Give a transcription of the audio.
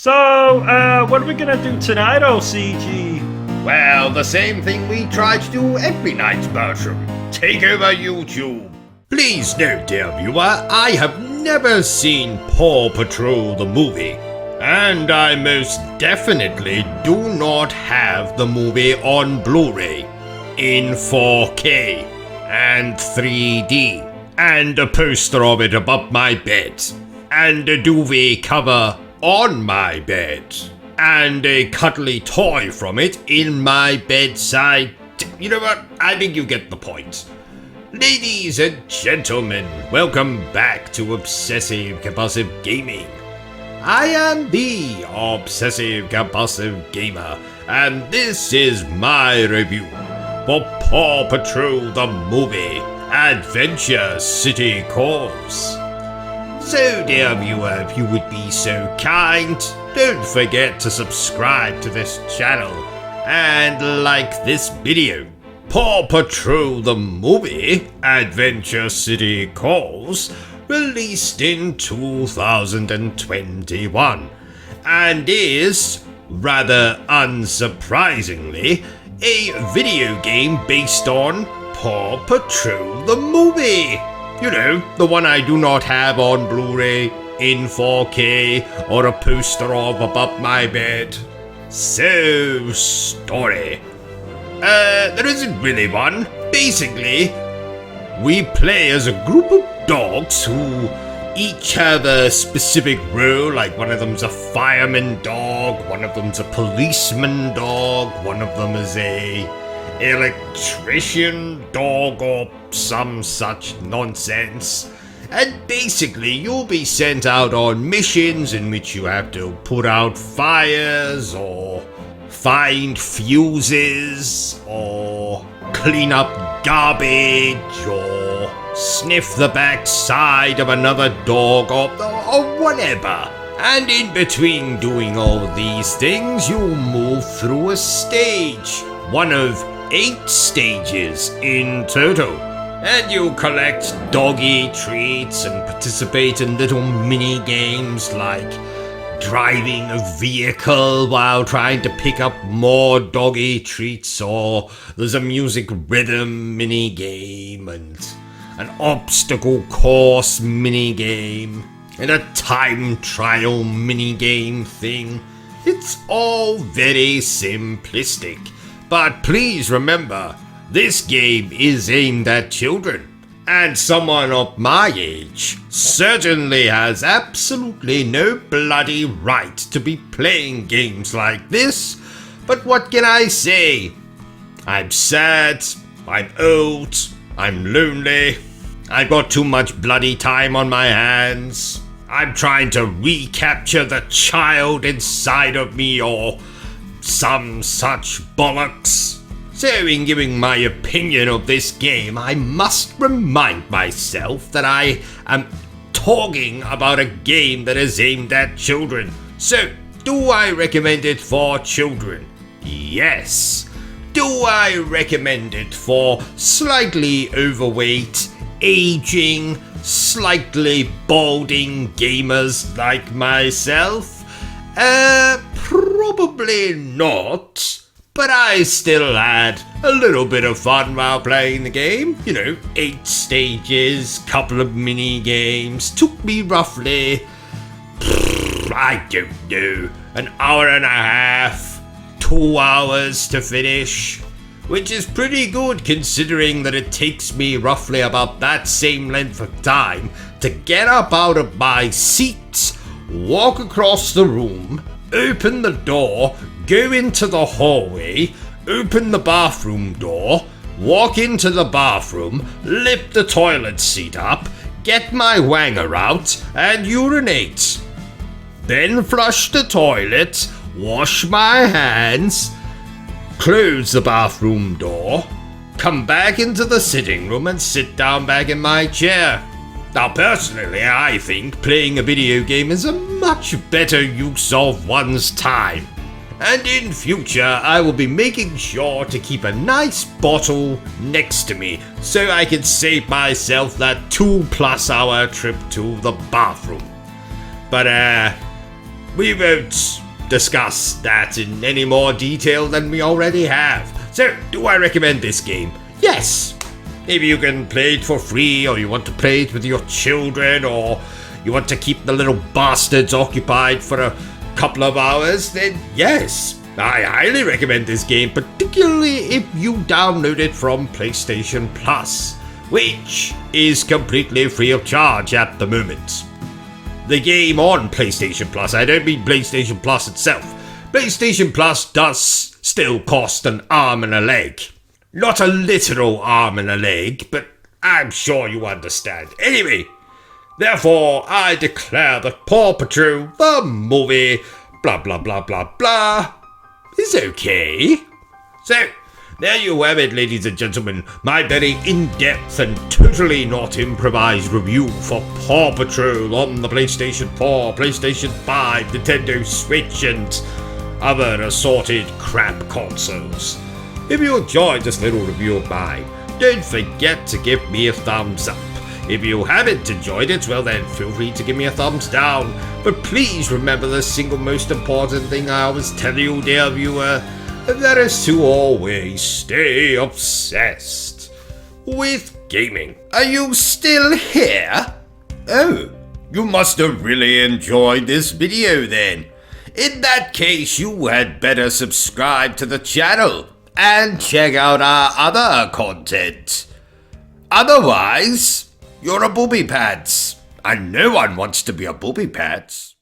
What are we gonna do tonight, O.C.G? Well, the same thing we try to do every night, Bertrum. Take over YouTube. Please note, dear viewer, I have never seen Paw Patrol the movie. And I most definitely do not have the movie on Blu-ray in 4K and 3D and a poster of it above my bed and a duvet cover on my bed and a cuddly toy from it in my bedside. You know what? I think you get the point. Ladies and gentlemen, welcome back to Obsessive Compulsive Gaming. I am the Obsessive Compulsive Gamer, and this is my review for Paw Patrol the Movie, Adventure City Calls. So, dear viewer, if you would be so kind, don't forget to subscribe to this channel and like this video. Paw Patrol the Movie, Adventure City Calls, released in 2021, and is, rather unsurprisingly, a video game based on Paw Patrol the Movie. You know, the one I do not have on Blu-ray in 4K or a poster of above my bed. So, story. There isn't really one. Basically, we play as a group of dogs who each have a specific role, like one of them's a fireman dog, one of them's a policeman dog, one of them is a electrician dog or some such nonsense. And basically you'll be sent out on missions in which you have to put out fires or find fuses or clean up garbage or sniff the backside of another dog or whatever. And in between doing all these things, you'll move through a stage. One of 8 stages in total. And you'll collect doggy treats and participate in little mini games like driving a vehicle while trying to pick up more doggy treats, or there's a music rhythm mini game and an obstacle course mini game and a time trial mini game thing. It's all very simplistic, but please remember, this game is aimed at children, and someone of my age certainly has absolutely no bloody right to be playing games like this. But what can I say? I'm sad, I'm old, I'm lonely, I've got too much bloody time on my hands, I'm trying to recapture the child inside of me or some such bollocks. So in giving my opinion of this game, I must remind myself that I am talking about a game that is aimed at children. So, do I recommend it for children? Yes. Do I recommend it for slightly overweight, aging, slightly balding gamers like myself? Probably not. But I still had a little bit of fun while playing the game. You know, 8 stages, couple of mini games. Took me roughly, I don't know, an hour and a half, 2 hours to finish. Which is pretty good considering that it takes me roughly about that same length of time to get up out of my seat, walk across the room, open the door, go into the hallway, open the bathroom door, walk into the bathroom, lift the toilet seat up, get my wanger out, and urinate. Then flush the toilet, wash my hands, close the bathroom door, come back into the sitting room and sit down back in my chair. Now personally, I think playing a video game is a much better use of one's time. And in future, I will be making sure to keep a nice bottle next to me so I can save myself that 2+ hour trip to the bathroom. But we won't discuss that in any more detail than we already have. So, do I recommend this game? Yes! Maybe you can play it for free, or you want to play it with your children, or you want to keep the little bastards occupied for a couple of hours, then yes, I highly recommend this game, particularly if you download it from PlayStation Plus, which is completely free of charge at the moment. The game on PlayStation Plus, I don't mean PlayStation Plus itself. PlayStation Plus does still cost an arm and a leg. Not a literal arm and a leg, but I'm sure you understand. Anyway, therefore, I declare that PAW Patrol the movie, blah blah blah blah blah, is okay. So, there you have it, ladies and gentlemen, my very in-depth and totally not improvised review for PAW Patrol on the PlayStation 4, PlayStation 5, Nintendo Switch, and other assorted crap consoles. If you enjoyed this little review of mine, don't forget to give me a thumbs up. If you haven't enjoyed it, well then feel free to give me a thumbs down. But please remember the single most important thing I always tell you, dear viewer, and that is to always stay obsessed with gaming. Are you still here? Oh, you must have really enjoyed this video then. In that case, you had better subscribe to the channel and check out our other content. Otherwise, you're a booby pants, and no one wants to be a booby pants.